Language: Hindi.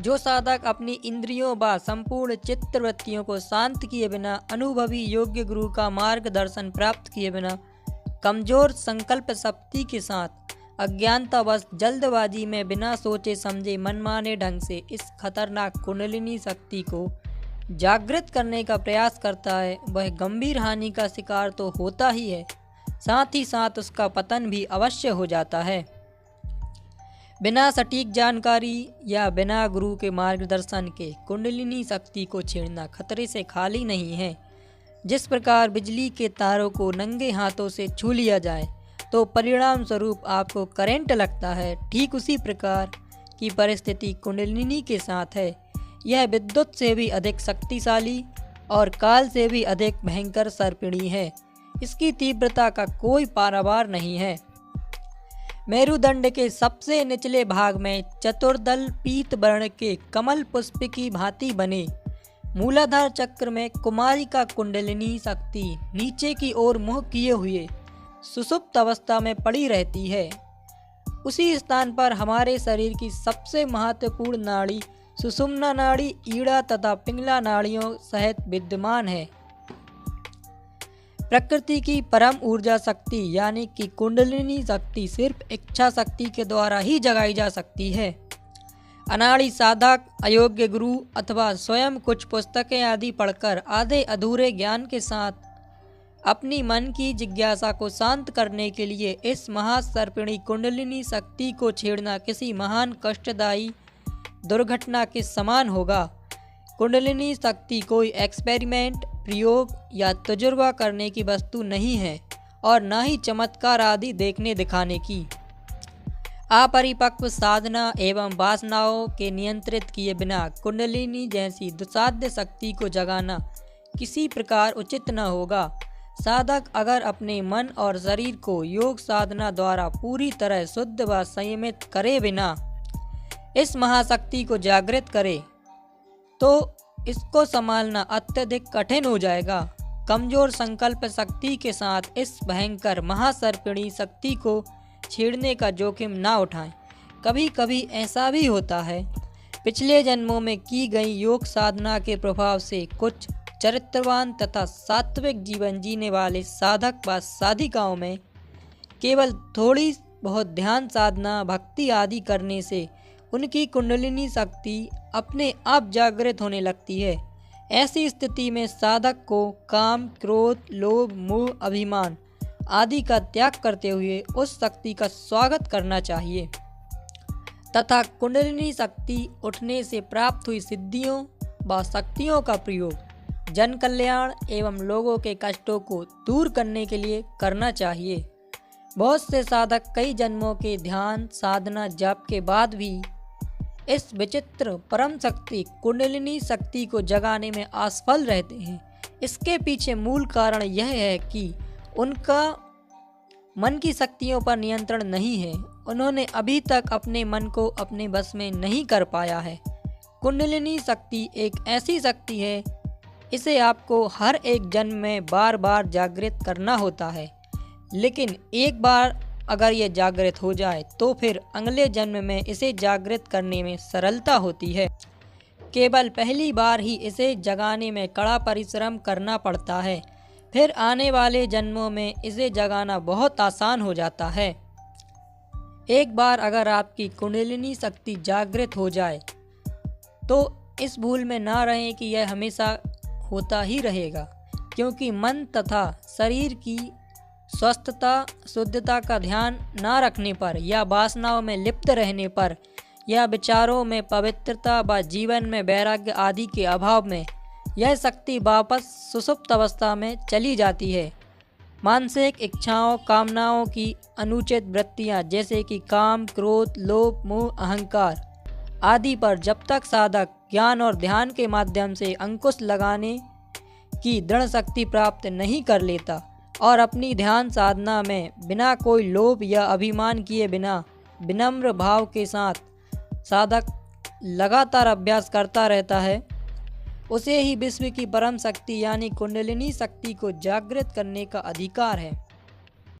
जो साधक अपनी इंद्रियों व संपूर्ण चित्तवृत्तियों को शांत किए बिना अनुभवी योग्य गुरु का मार्गदर्शन प्राप्त किए बिना कमजोर संकल्प शक्ति के साथ अज्ञानतावश जल्दबाजी में बिना सोचे समझे मनमाने ढंग से इस खतरनाक कुंडलिनी शक्ति को जागृत करने का प्रयास करता है, वह गंभीर हानि का शिकार तो होता ही है, साथ ही साथ उसका पतन भी अवश्य हो जाता है। बिना सटीक जानकारी या बिना गुरु के मार्गदर्शन के कुंडलिनी शक्ति को छेड़ना खतरे से खाली नहीं है। जिस प्रकार बिजली के तारों को नंगे हाथों से छू लिया जाए तो परिणाम स्वरूप आपको करंट लगता है, ठीक उसी प्रकार की परिस्थिति कुंडलिनी के साथ है। यह विद्युत से भी अधिक शक्तिशाली और काल से भी अधिक भयंकर सर्पिणी है। इसकी तीव्रता का कोई पारावार नहीं है। मेरुदंड के सबसे निचले भाग में चतुर्दल पीत वर्ण के कमल पुष्प की भांति बने मूलाधार चक्र में कुमारी का कुंडलिनी शक्ति नीचे की ओर मुंह किए हुए सुषुप्त अवस्था में पड़ी रहती है। उसी स्थान पर हमारे शरीर की सबसे महत्वपूर्ण नाड़ी सुषुम्ना नाड़ी ईड़ा तथा पिंगला नाड़ियों सहित विद्यमान है। प्रकृति की परम ऊर्जा शक्ति यानी कि कुंडलिनी शक्ति सिर्फ इच्छा शक्ति के द्वारा ही जगाई जा सकती है। अनाड़ी साधक अयोग्य गुरु अथवा स्वयं कुछ पुस्तकें आदि पढ़कर आधे अधूरे ज्ञान के साथ अपनी मन की जिज्ञासा को शांत करने के लिए इस महासर्पिणी कुंडलिनी शक्ति को छेड़ना किसी महान कष्टदायी दुर्घटना के समान होगा। कुंडलिनी शक्ति कोई एक्सपेरिमेंट, प्रयोग या तजुर्बा करने की वस्तु नहीं है और न ही चमत्कार आदि देखने दिखाने की। अपरिपक्व साधना एवं वासनाओं के नियंत्रित किए बिना कुंडलिनी जैसी दुस्साध्य शक्ति को जगाना किसी प्रकार उचित न होगा। साधक अगर अपने मन और शरीर को योग साधना द्वारा पूरी तरह शुद्ध व संयमित करे बिना इस महाशक्ति को जागृत करे तो इसको संभालना अत्यधिक कठिन हो जाएगा। कमजोर संकल्प शक्ति के साथ इस भयंकर महासर्पिणी शक्ति को छेड़ने का जोखिम ना उठाएं। कभी कभी ऐसा भी होता है, पिछले जन्मों में की गई योग साधना के प्रभाव से कुछ चरित्रवान तथा सात्विक जीवन जीने वाले साधक व साधिकाओं में केवल थोड़ी बहुत ध्यान साधना भक्ति आदि करने से उनकी कुंडलिनी शक्ति अपने आप जागृत होने लगती है। ऐसी स्थिति में साधक को काम, क्रोध, लोभ, मोह, अभिमान आदि का त्याग करते हुए उस शक्ति का स्वागत करना चाहिए तथा कुंडलिनी शक्ति उठने से प्राप्त हुई सिद्धियों व शक्तियों का प्रयोग जन कल्याण एवं लोगों के कष्टों को दूर करने के लिए करना चाहिए। बहुत से साधक कई जन्मों के ध्यान साधना जप के बाद भी इस विचित्र परम शक्ति कुंडलिनी शक्ति को जगाने में असफल रहते हैं। इसके पीछे मूल कारण यह है कि उनका मन की शक्तियों पर नियंत्रण नहीं है। उन्होंने अभी तक अपने मन को अपने बस में नहीं कर पाया है। कुंडलिनी शक्ति एक ऐसी शक्ति है, इसे आपको हर एक जन्म में बार बार जागृत करना होता है, लेकिन एक बार अगर ये जागृत हो जाए तो फिर अगले जन्म में इसे जागृत करने में सरलता होती है। केवल पहली बार ही इसे जगाने में कड़ा परिश्रम करना पड़ता है, फिर आने वाले जन्मों में इसे जगाना बहुत आसान हो जाता है। एक बार अगर आपकी कुंडलिनी शक्ति जागृत हो जाए तो इस भूल में ना रहें कि यह हमेशा होता ही रहेगा, क्योंकि मन तथा शरीर की स्वस्थता शुद्धता का ध्यान ना रखने पर या वासनाओं में लिप्त रहने पर या विचारों में पवित्रता व जीवन में वैराग्य आदि के अभाव में यह शक्ति वापस सुषुप्त अवस्था में चली जाती है। मानसिक इच्छाओं कामनाओं की अनुचित वृत्तियां जैसे कि काम, क्रोध, लोभ, मोह, अहंकार आदि पर जब तक साधक ज्ञान और ध्यान के माध्यम से अंकुश लगाने की दृढ़ शक्ति प्राप्त नहीं कर लेता और अपनी ध्यान साधना में बिना कोई लोभ या अभिमान किए बिना विनम्र भाव के साथ साधक लगातार अभ्यास करता रहता है, उसे ही विश्व की परम शक्ति यानी कुंडलिनी शक्ति को जागृत करने का अधिकार है।